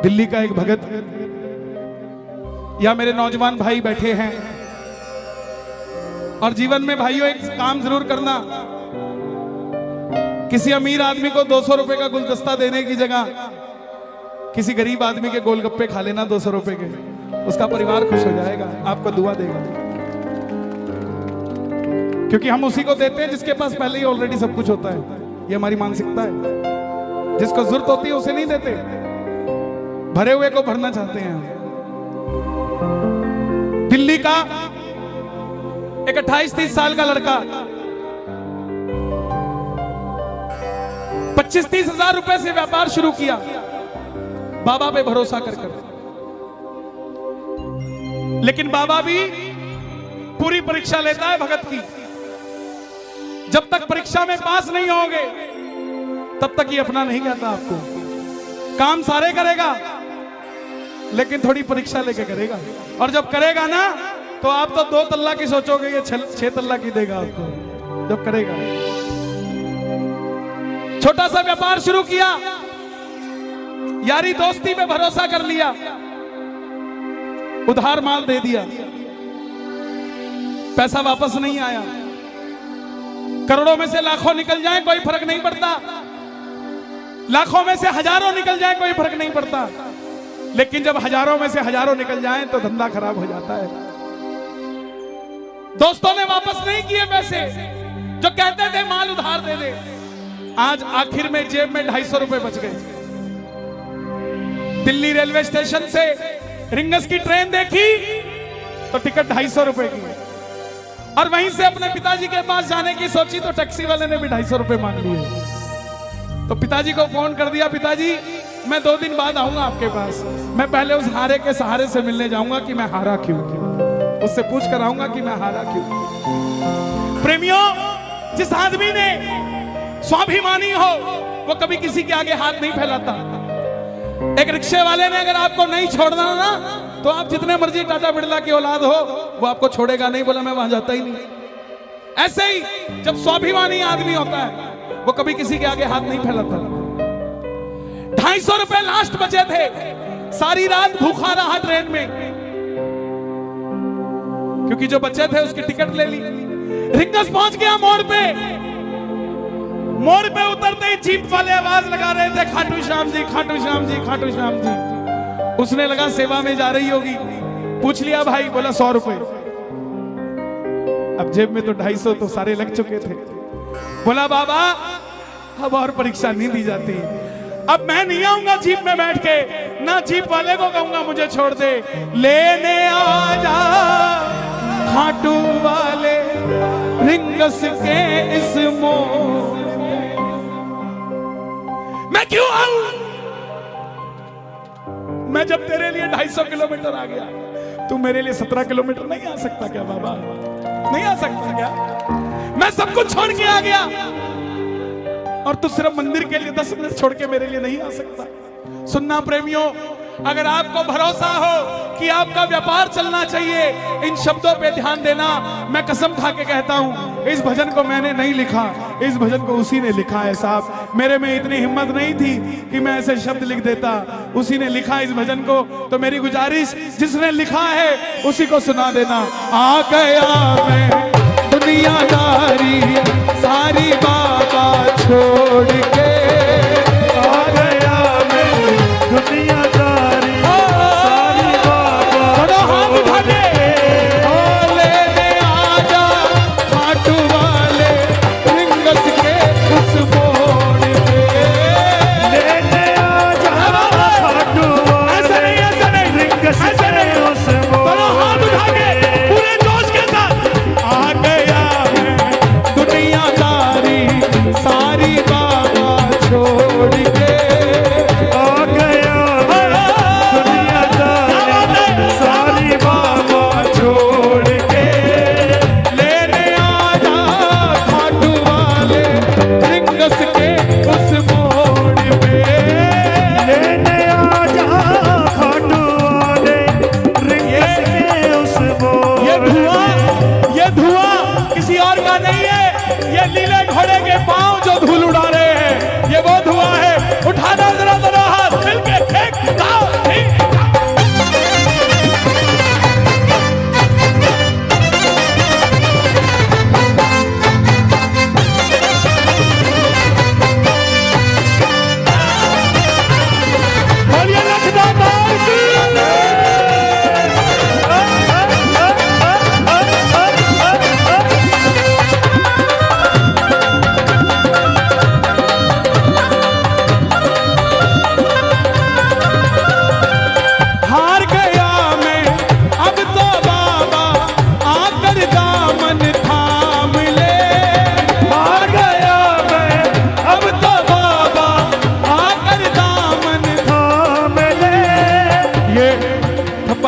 दिल्ली का एक भगत या मेरे नौजवान भाई बैठे हैं, और जीवन में भाइयों एक काम जरूर करना, किसी अमीर आदमी को 200 रुपए का गुलदस्ता देने की जगह किसी गरीब आदमी के गोलगप्पे खा लेना 200 रुपए के, उसका परिवार खुश हो जाएगा, आपको दुआ देगा। क्योंकि हम उसी को देते हैं जिसके पास पहले ही ऑलरेडी सब कुछ होता है। ये हमारी मानसिकता है। जिसको जरूरत होती है उसे नहीं देते, भरे हुए को भरना चाहते हैं। दिल्ली का एक 28-30 साल का लड़का 25-30 हजार रुपए से व्यापार शुरू किया, बाबा पे भरोसा कर। लेकिन बाबा भी पूरी परीक्षा लेता है भगत की। जब तक परीक्षा में पास नहीं होगे तब तक ये अपना नहीं कहता आपको। काम सारे करेगा लेकिन थोड़ी परीक्षा लेके करेगा, और जब करेगा ना तो आप तो 2 तल्ला की सोचोगे, ये 6 तल्ला की देगा आपको जब करेगा। छोटा सा व्यापार शुरू किया, यारी दोस्ती पे भरोसा कर लिया, उधार माल दे दिया, पैसा वापस नहीं आया। करोड़ों में से लाखों निकल जाए कोई फर्क नहीं पड़ता, लाखों में से हजारों निकल जाए कोई फर्क नहीं पड़ता, लेकिन जब हजारों में से हजारों निकल जाए तो धंधा खराब हो जाता है। दोस्तों ने वापस नहीं किए पैसे, जो कहते थे माल उधार दे दे। आज आखिर में जेब में 250 रुपए बच गए। दिल्ली रेलवे स्टेशन से रिंगस की ट्रेन देखी तो टिकट 250 रुपए की, और वहीं से अपने पिताजी के पास जाने की सोची तो टैक्सी वाले ने भी 250 रुपए मांग लिए। तो पिताजी को फोन कर दिया, पिताजी मैं 2 दिन बाद आऊंगा आपके पास, मैं पहले उस हारे के सहारे से मिलने जाऊंगा कि मैं हारा क्यों, उससे पूछ कर आऊंगा कि मैं हारा क्यों। प्रेमियों, जिस आदमी ने स्वाभिमानी हो वो कभी किसी के आगे हाथ नहीं फैलाता। एक रिक्शे वाले ने अगर आपको नहीं छोड़ना ना तो आप जितने मर्जी टाटा बिरला की औलाद हो वो आपको छोड़ेगा नहीं, बोला मैं वहां जाता ही नहीं। ऐसे ही जब स्वाभिमानी आदमी होता है वो कभी किसी के आगे हाथ नहीं फैलाता। 250 रुपए लास्ट बचे थे, सारी रात भूखा रहा ट्रेन में, क्योंकि जो बचे थे उसकी टिकट ले ली। रिंगस पहुंच गया मोड़ पे, मोड़ पे उतरते ही जीप वाले आवाज लगा रहे थे, खाटू श्याम जी, खाटू श्याम जी, खाटू श्याम जी। उसने लगा सेवा में जा रही होगी, पूछ लिया भाई, बोला 100 रुपए। अब जेब में तो 250 तो सारे लग चुके थे। बोला बाबा अब और परीक्षा नहीं दी जाती, अब मैं नहीं आऊंगा जीप में बैठ के, ना जीप वाले को कहूंगा मुझे छोड़ दे, लेने आ जा खाटू वाले रिंगस के इस मोड़। मैं क्यों आऊं? मैं जब तेरे लिए 250 किलोमीटर आ गया, तू मेरे लिए 17 किलोमीटर नहीं आ सकता क्या बाबा? नहीं आ सकता क्या? मैं सब कुछ छोड़ के आ गया और तू सिर्फ मंदिर के लिए 10 मिनट छोड़ के मेरे लिए नहीं आ सकता। सुनना प्रेमियों, अगर आपको भरोसा हो कि आपका व्यापार चलना चाहिए, इन शब्दों पे ध्यान देना। मैं कसम खा के कहता हूं, इस भजन को मैंने नहीं लिखा, इस भजन को उसी ने लिखा है साहब। मेरे में इतनी हिम्मत नहीं थी कि मैं ऐसे शब्द लिख देता, उसी ने लिखा इस भजन को। तो मेरी गुजारिश, जिसने लिखा है उसी को सुना देना। आ गया मैं दुनियादारी सारी बाबा छोड़ के, आ गया मैं दुनियादारी सारी बाबा छोड़ के, लेने आजा खाटू वाले रिंगस के उस मोड़ पे, लेने आजा खाटू वाले रिंगस के उस मोड़ पे। पूरे जोश के साथ आ गया मैं दुनियादारी सारी बाबा छोड़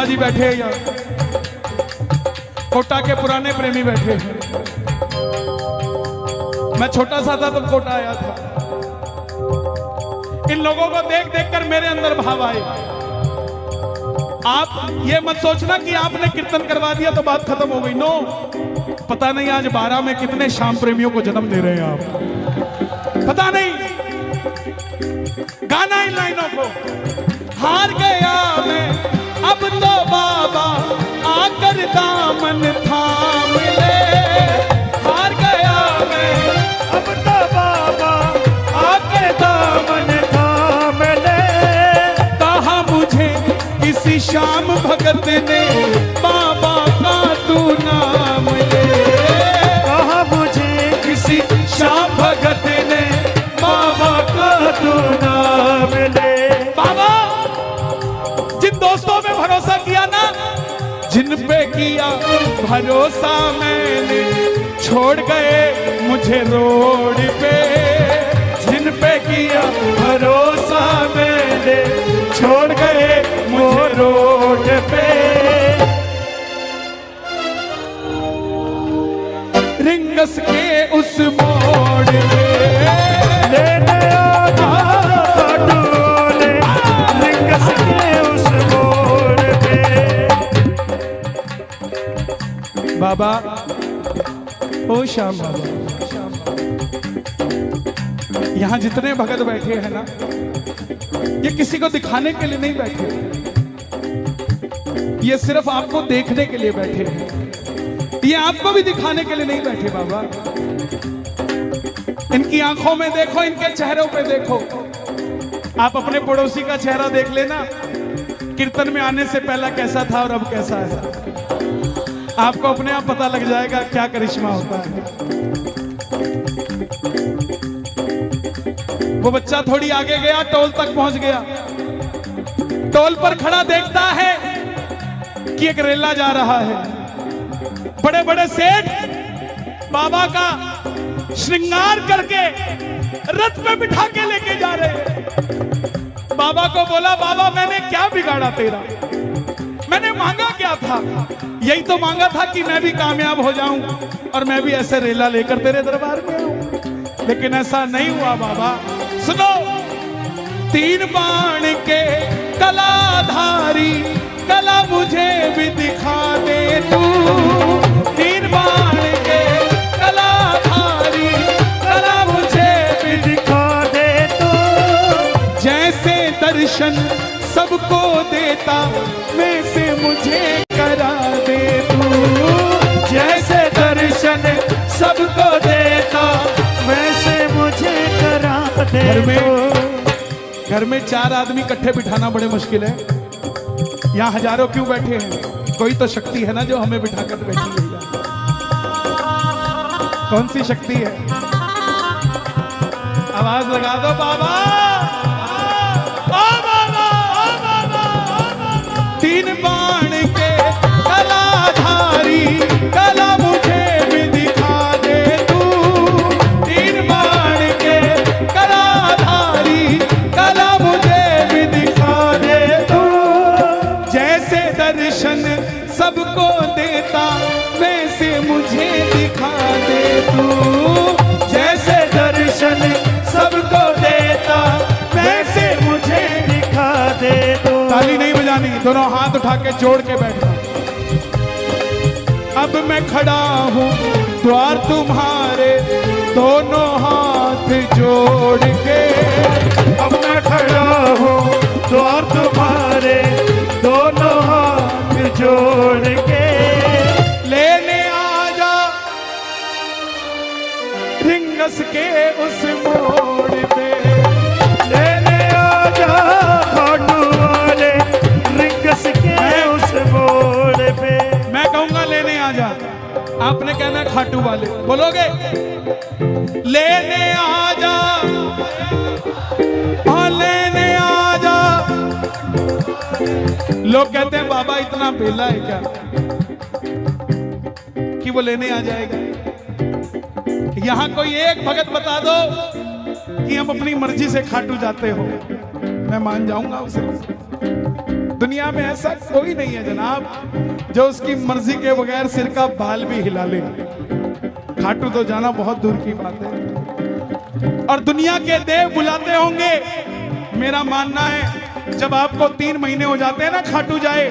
जी बैठे हैं यहाँ, कोटा के पुराने प्रेमी बैठे हैं। मैं छोटा सा था तब कोटा आया था। इन लोगों को देख देख कर मेरे अंदर भाव आए। आप ये मत सोचना कि आपने कीर्तन करवा दिया तो बात खत्म हो गई। नो, पता नहीं आज 12 में कितने शाम प्रेमियों को जन्म दे रहे हैं आप, पता नहीं। गाना इन लाइनों को, हार गया मैं अब तो बाबा आकर दामन थाम ले। हार गया मैं अब तो बाबा आकर दामन थाम ले। कहा मुझे किसी शाम भगत ने बाबा का तू नाम ले। कहा मुझे किसी शाम भगत ने बाबा का तू नाम ले। बाबा जिन दोस्तों में भरोसा किया ना, जिन पे किया भरोसा मैंने, छोड़ गए मुझे रोड पे। जिन पे किया भरोसा मैंने, छोड़ गए मुझे रोड पे। रिंगस के उस मोड़ पे लेने आजा खाटू वाले, रिंगस के उस मोड़ पे। बाबा, ओ श्याम बाबा, यहाँ जितने भगत बैठे हैं ना, ये किसी को दिखाने के लिए नहीं बैठे, ये सिर्फ आपको देखने के लिए बैठे हैं। ये आपको भी दिखाने के लिए नहीं बैठे बाबा। इनकी आंखों में देखो, इनके चेहरों पे देखो। आप अपने पड़ोसी का चेहरा देख लेना, कीर्तन में आने से पहला कैसा था और अब कैसा है। आपको अपने आप पता लग जाएगा क्या करिश्मा होता है। वो बच्चा थोड़ी आगे गया, टोल तक पहुंच गया। टोल पर खड़ा देखता है कि एक रेला जा रहा है। बड़े बड़े सेठ बाबा का श्रृंगार करके रथ में बिठा के लेके जा रहे हैं। बाबा को बोला, बाबा मैंने क्या बिगाड़ा तेरा, मैंने मांगा क्या था? यही तो मांगा था कि मैं भी कामयाब हो जाऊं और मैं भी ऐसे रेला लेकर तेरे दरबार में आऊं। लेकिन ऐसा नहीं हुआ बाबा। सुनो, 3 बाण के कलाधारी कला मुझे भी दिखा दे तू। 3 बाण के कलाधारी कला मुझे भी दिखा दे तू। जैसे दर्शन सबको देता वैसे मुझे करा दे तू। जैसे दर्शन सबको देता वैसे मुझे करा दे। घर में 4 आदमी इकट्ठे बिठाना बड़े मुश्किल है। यहाँ हजारों क्यों बैठे हैं? कोई तो शक्ति है ना जो हमें बिठाकर बैठी है। कौन सी शक्ति है? आवाज लगा दो बाबा। 3 बाण के कलाधारी कला मुझे भी दिखा दे तू। 3 बाण के कलाधारी कला मुझे भी दिखा दे तू। जैसे दर्शन सबको देता वैसे मुझे दिखा दे तू। जैसे दर्शन सबको देता वैसे मुझे दिखा दे तू। ताली नहीं बजानी, दोनों हाथ उठा के जोड़ के बैठना। अब मैं खड़ा हूँ द्वार तुम्हारे, दोनों हाथ जोड़ के। अब मैं खड़ा हूँ द्वार तुम्हारे, दोनों हाथ जोड़ के। लेने आजा रिंगस के उस मोड़ पे। लेने आजा खाटू वाले, रिंगस के उस मोड़ पे। मैं कहूंगा लेने आजा, आपने कहना खाटू वाले। बोलोगे? लेने आजा, हाँ लेने आजा। लोग कहते हैं बाबा इतना बेला है क्या कि वो लेने आ जाएगा? यहां कोई एक भगत बता दो कि हम अपनी मर्जी से खाटू जाते हो, मैं मान जाऊंगा उसे। दुनिया में ऐसा कोई नहीं है जनाब जो उसकी मर्जी के बगैर सिर का बाल भी हिला ले। खाटू तो जाना बहुत दूर की बात है। और दुनिया के देव बुलाते होंगे। मेरा मानना है जब आपको 3 महीने हो जाते हैं ना खाटू जाए,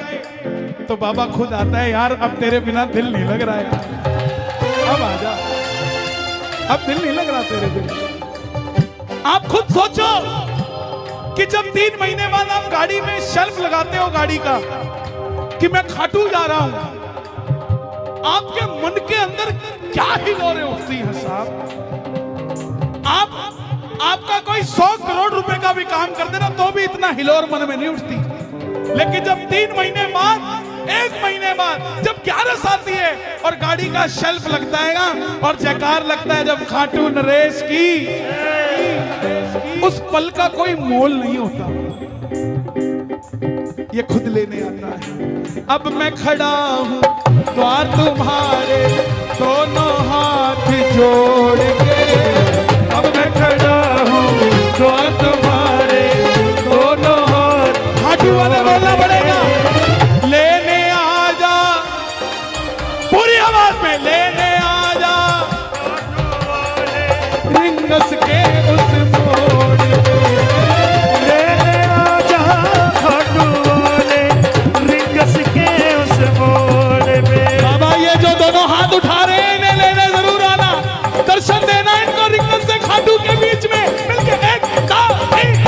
तो बाबा खुद आता है, यार अब तेरे बिना दिल नहीं लग रहा है, अब आजा, अब दिल नहीं लग रहा तेरे बिना। आप खुद सोचो कि जब 3 महीने बाद आप गाड़ी में शेल्फ लगाते हो गाड़ी का कि मैं खाटू जा रहा हूं, आपके मन के अंदर क्या हिलोरें उठती है साहब। आपका कोई 100 करोड़ रुपए का भी काम कर देना तो भी इतना हिलोर मन में नहीं उठती। लेकिन जब 3 महीने बाद, 1 महीने बाद जब 11 आती है और गाड़ी का शेल्फ लगता है ना और जयकार लगता है जब खाटू नरेश की, उस पल का कोई मोल नहीं होता। ये खुद लेने आता है। अब मैं खड़ा हूं द्वार तुम्हारे दोनों हाथ जोड़ के, अब मैं खड़ा हूँ द्वार तुम्हारे दोनों हाथ। खाटू वाले बोलना पड़ेगा, लेने आजा, पूरी आवाज में लेने आजा रिंगस के उस मोड़ पे, लेने आजा खाटू वाले रिंगस के उस मोड़ पे। बाबा ये जो दोनों हाथ उठा रहे हैं इन्हें लेने जरूर आना, दर्शन देना इनको रिंगस से खाटू के बीच में मिलके। 1 2 3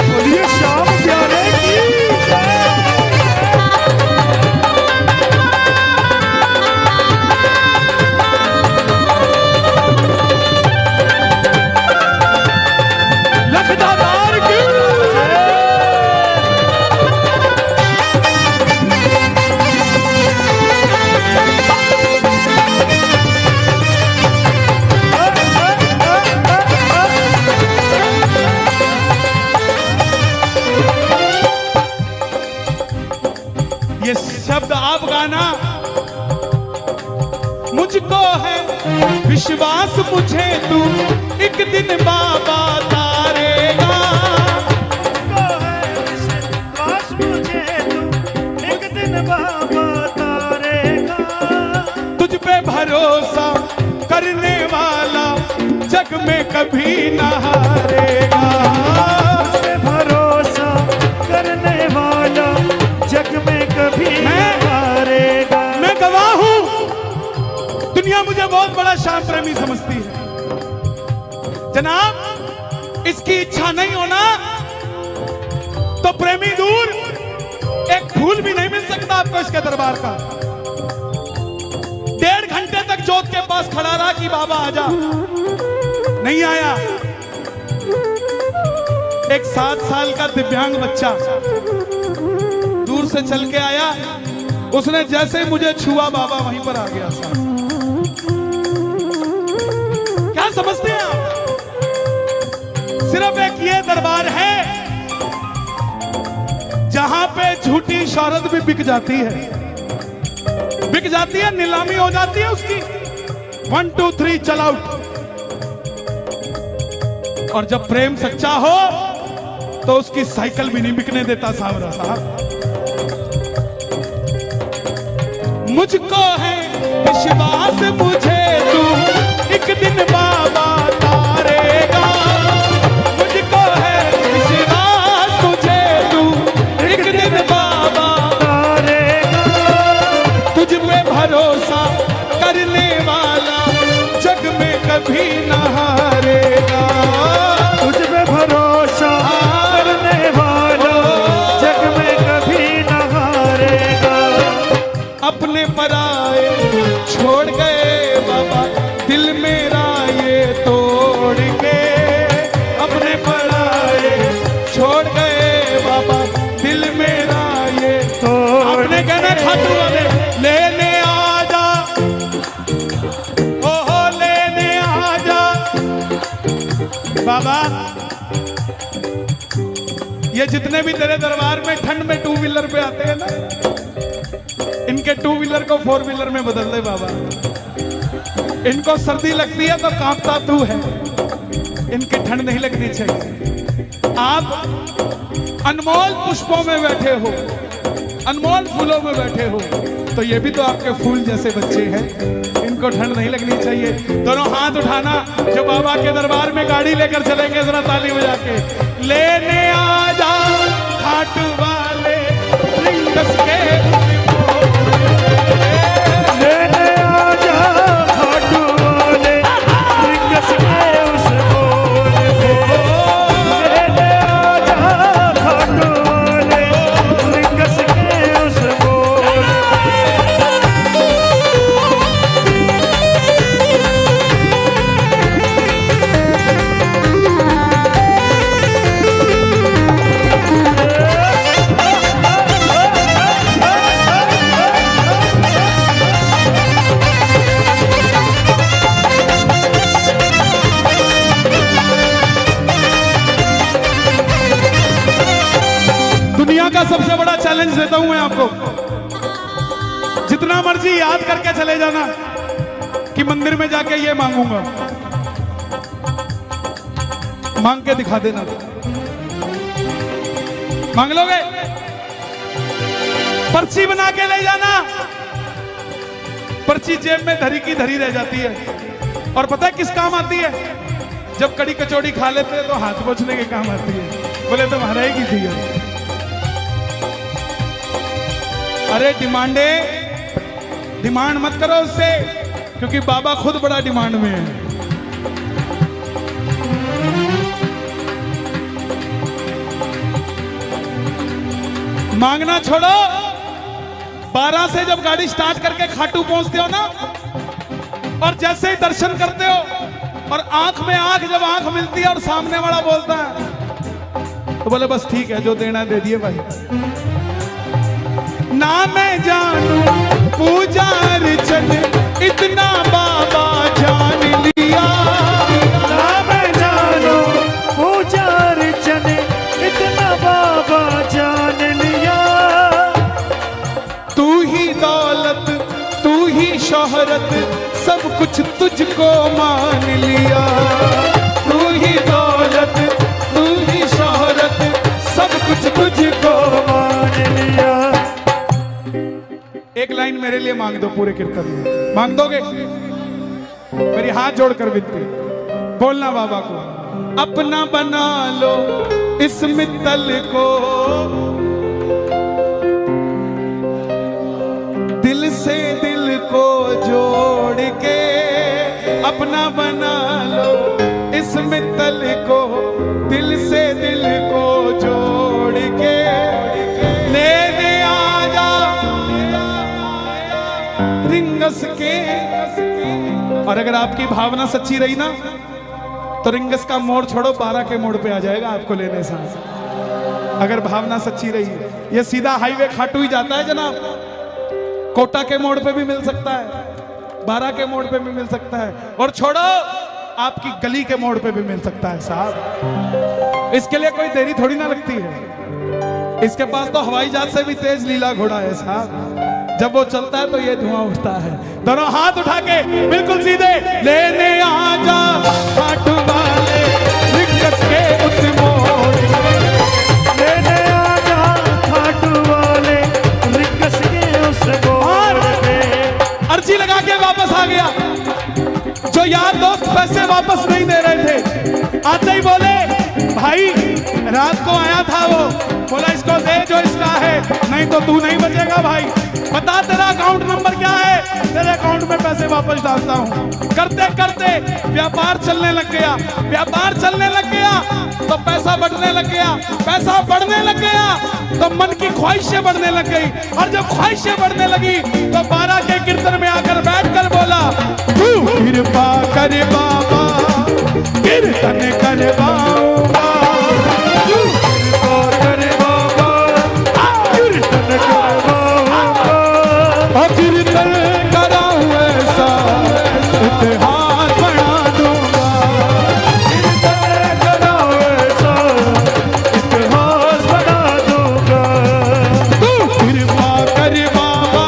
बोलिए श्याम प्यारे की जय। लखदादार की ये शब्द आप गाना, मुझको है विश्वास मुझे तू एक दिन बाबा तारेगा, को है विश्वास मुझे तू एक दिन बाबा तारेगा। तुझ पे भरोसा करने वाला जग में कभी न हारेगा, तुझ पे भरोसा करने वाला जग में कभी नहीं हारेगा। मैं गवाह हूं, दुनिया मुझे बहुत बड़ा श्याम प्रेमी समझती है जनाब। इसकी इच्छा नहीं होना तो प्रेमी दूर, एक फूल भी नहीं मिल सकता आपको इसके दरबार का। 1.5 घंटे तक जोत के पास खड़ा रहा कि बाबा आजा, नहीं आया। एक 7 साल का दिव्यांग बच्चा दूर से चल के आया, उसने जैसे ही मुझे छुआ बाबा वहीं पर आ गया साहब। क्या समझते हैं आप? सिर्फ एक ये दरबार है जहां पे झूठी शौहरत भी बिक जाती है, बिक जाती है, नीलामी हो जाती है उसकी। 1 2 3 चल आउट। और जब प्रेम सच्चा हो तो उसकी साइकिल भी नहीं बिकने देता सावरा साहब। मुझको है विश्वास मुझे तू एक दिन बाबा तारेगा, मुझको है विश्वास मुझे तू एक दिन बाबा तारेगा। तुझ पे भरोसा करने वाला जग में कभी न हारेगा, तुझ पे भरोसा करने वाला जग में कभी न हारेगा। अपने पराए छोड़ गए बाबा दिल मेरा ये तोड़ के, अपने पराए छोड़ गए बाबा दिल मेरा ये तोड़ आपने कहना खाटू वाले लेने आजा, ओहो लेने आजा बाबा। ये जितने भी तेरे दरबार में ठंड में 2 व्हीलर पे आते हैं ना, इनके 2 व्हीलर को 4 व्हीलर में बदल दे बाबा। इनको सर्दी लगती है तो कांपता तू है, इनकी ठंड नहीं लगनी चाहिए। आप अनमोल पुष्पों में बैठे हो, अनमोल फूलों में बैठे हो, तो ये भी तो आपके फूल जैसे बच्चे हैं, इनको ठंड नहीं लगनी चाहिए। दोनों हाथ उठाना जो बाबा के दरबार में गाड़ी लेकर चलेंगे, जरा ताली बजा के। लेने आ जाओ घाट वाले रिंगस के, लेने आ जाओ घाट वाले रिंगस के उस मोड़ पे, लेने आ जाओ घाट वाले रिंगस के उस मोड़ पे। दुनिया का सबसे बड़ा चैलेंज देता हूं मैं आपको, जितना मर्जी याद करके चले जाना कि मंदिर में जाके ये मांगूंगा, मांग के दिखा देना। मांग लोगे? पर्ची बना के ले जाना, पर्ची जेब में धरी की धरी रह जाती है। और पता है किस काम आती है? जब कड़ी कचौड़ी खा लेते हैं तो हाथ पोंछने के काम आती है। बोले तुम्हारा ही की थी ये। अरे डिमांड मत करो उससे, क्योंकि बाबा खुद बड़ा डिमांड में है। मांगना छोड़ो, 12 से जब गाड़ी स्टार्ट करके खाटू पहुंचते हो ना, और जैसे ही दर्शन करते हो और आंख में आंख जब आंख मिलती है और सामने वाला बोलता है, तो बोले बस ठीक है, जो देना दे दिए भाई। ना मैं जानू पूजा अर्चन इतना बाबा जान लिया, ना मैं जानू पूजा अर्चन इतना बाबा जान लिया। तू ही दौलत तू ही शोहरत सब कुछ तुझको मान लिया, तू ही दौलत तू ही शोहरत सब कुछ तुझको मान लिया। एक लाइन मेरे लिए मांग दो पूरे कीर्तन में, मांग दोगे? मेरी हाथ जोड़कर विनती, बोलना बाबा को, अपना बना लो इस मित्तल को, दिल से दिल को जोड़ के, अपना बना लो इस मित्तल को, दिल से दिल को जोड़ के, लेने आ जा रिंगस के। और अगर आपकी भावना सच्ची रही ना, तो रिंगस का मोड़ छोड़ो, 12 के मोड़ पे आ जाएगा आपको लेने साथ। अगर भावना सच्ची रही, ये सीधा हाईवे खाटू ही जाता है जनाब, कोटा के मोड़ पे भी मिल सकता है, 12 के मोड़ पे भी मिल सकता है, और छोड़ो आपकी गली के मोड़ पे भी मिल सकता है साहब। इसके लिए कोई देरी थोड़ी ना लगती है, इसके पास तो हवाई जहाज से भी तेज लीला घोड़ा है साहब। जब वो चलता है तो ये धुआं उठता है। दोनों हाथ उठा के बिल्कुल सीधे, लेने आ जा खाटू वाले रिंगस के उस मोड़ पे, लेने आ जा खाटू वाले रिंगस के उस मोड़ पे। अर्जी लगा के वापस आ गया। जो यार दोस्त पैसे वापस नहीं दे रहे थे, आते ही बोले भाई रात को आया था वो, बोला इसको दे जो इसका है, नहीं तो तू नहीं बचेगा भाई, बता तेरा अकाउंट नंबर क्या है, तेरे अकाउंट में पैसे वापस डालता हूँ। करते करते व्यापार चलने लग गया, व्यापार चलने लग गया तो पैसा बढ़ने लग गया, पैसा बढ़ने लग गया तो मन की ख्वाहिशें बढ़ने लग गई, और जब ख्वाहिशें बढ़ने लगी तो 12 के कीर्तन में आकर बैठकर बोला, तू कृपा कर बाबा कीर्तन करवाऊंगा, तू कृपा कर बाबा कीर्तन करवाऊंगा, कीर्तन कराऊं ऐसा इतिहास बना दूंगा, कीर्तन कराऊं ऐसा इतिहास बना दूंगा। तू कृपा कर बाबा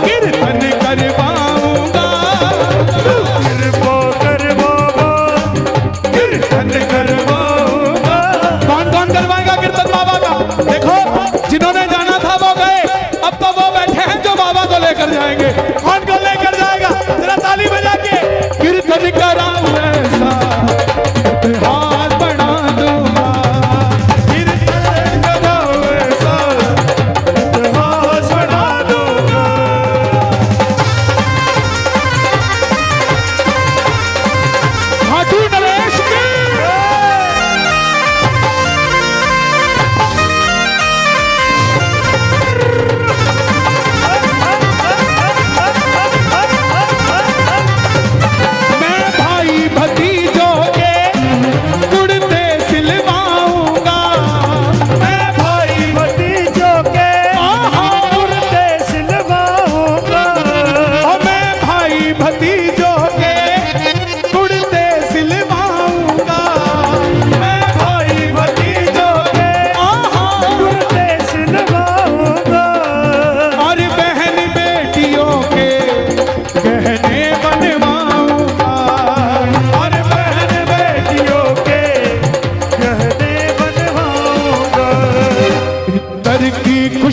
कीर्तन करवाऊंगा, कृपा कर बाबा कीर्तन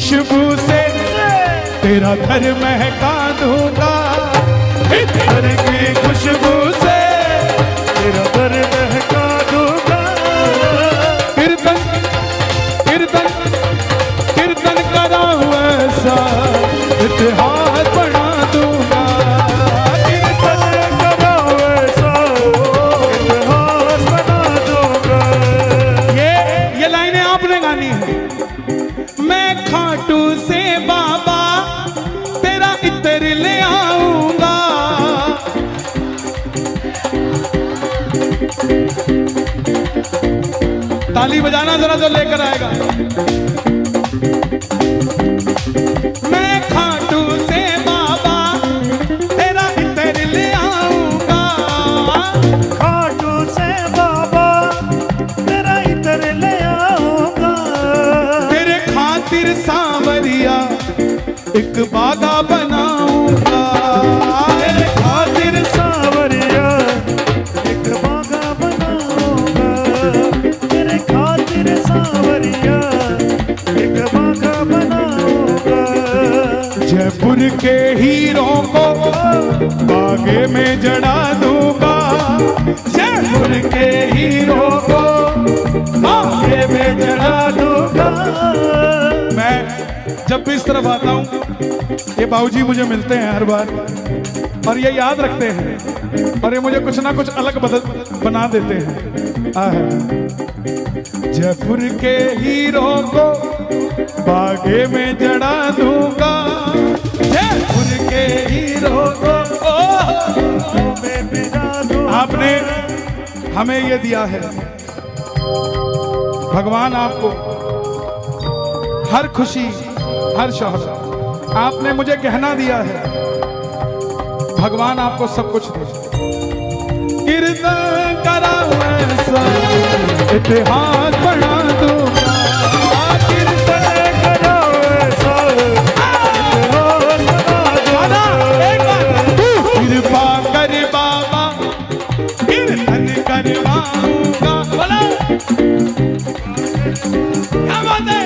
खुशबू से तेरा घर महका दूंगा, इत्र की खुशबू से तेरा घर महका दूंगा। कीर्तन कीर्तन कीर्तन कराऊं ऐसा इतिहास बना दूंगा, कीर्तन कराऊं ऐसा इतिहास बना दूंगा। ये लाइनें आपने गानी है। मैं खाटू से बाबा तेरा इत्र ले आऊंगा, ताली बजाना जरा जो लेकर आएगा। मैं खाटू से बाबा तेरा इत्र ले आऊंगा, खाटू से बाबा तेरा इत्र ले आऊंगा। तेरे खातिर सांवरिया एक बागा बनाऊंगा, तेरे खातिर सांवरिया एक बागा बनाऊंगा। तेरे खातिर सांवरिया एक बागा बनाऊंगा। जयपुर के हीरों को बागे में जड़ा दूंगा, जयपुर के हीरों को बागे में जड़ा दूंगा। मैं जब भी इस तरफ आता हूँ ये बाबूजी मुझे मिलते हैं हर बार और ये याद रखते हैं और ये मुझे कुछ ना कुछ अलग बना देते हैं। जयपुर के हीरों को बागे में जड़ा दूंगा, जयपुर के हीरों को मैं बिना दूंगा। आपने हमें ये दिया है, भगवान आपको हर खुशी हर शौहरत, आपने मुझे गहना दिया है, भगवान आपको सब कुछ दे। कीर्तन कराऊं ऐसा इतिहास बना दूंगा, कीर्तन कराऊं ऐसा इतिहास बना दूंगा। कृपा कर बाबा कीर्तन करवाऊंगा। बोलो क्या बात है।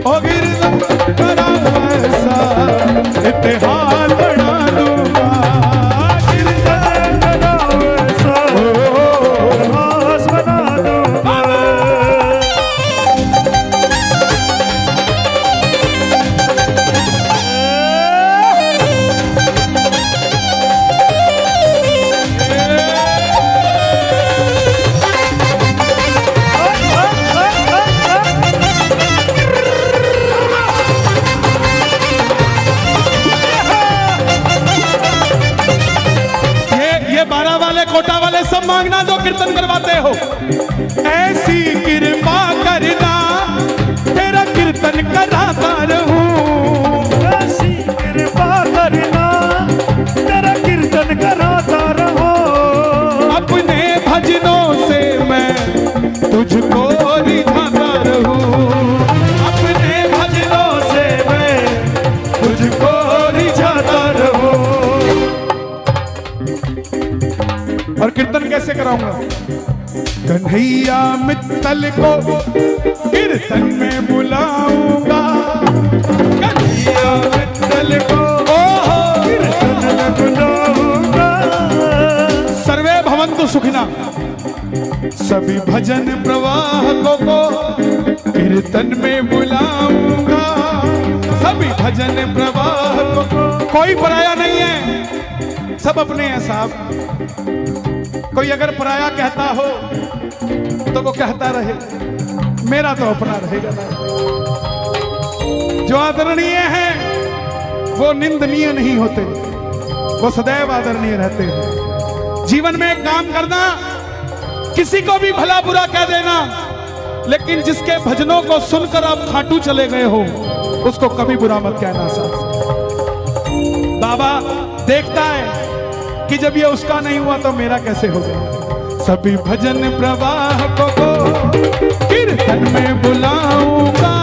ओ कीर्तन कराऊं ऐसा इतिहास बना दूंगा, कीर्तन कराऊं ऐसा इतिहास बना दूंगा। कोटा वाले सब मांगना जो कीर्तन करवाते हो, ऐसी कृपा करना तेरा कीर्तन कराता रहूं, ऐसी कृपा करना तेरा कीर्तन कराता रहूं। अपने भजनों से मैं तुझको रिझाता रहूं, अपने भजनों से मैं तुझको रिझाता रहूं। और कीर्तन कैसे कराऊंगा? कन्हैया मित्तल को कीर्तन में बुलाऊंगा, कन्हैया मित्तल को कीर्तन में बुलाऊंगा। सर्वे भवन्तु सुखिना, सभी भजन प्रवाहकों को कीर्तन में बुलाऊंगा, सभी भजन प्रवाहकों को। कोई पराया नहीं है, सब अपने हैं साहब। कोई अगर पराया कहता हो तो वो कहता रहे, मेरा तो अपना रहेगा ना। जो आदरणीय है वो निंदनीय नहीं होते, वो सदैव आदरणीय रहते हैं। जीवन में एक काम करना, किसी को भी भला बुरा कह देना, लेकिन जिसके भजनों को सुनकर आप खाटू चले गए हो उसको कभी बुरा मत कहना साहब। बाबा देखता है कि जब ये उसका नहीं हुआ तो मेरा कैसे होगा। सभी भजन प्रवाह को कीर्तन में बुलाऊंगा,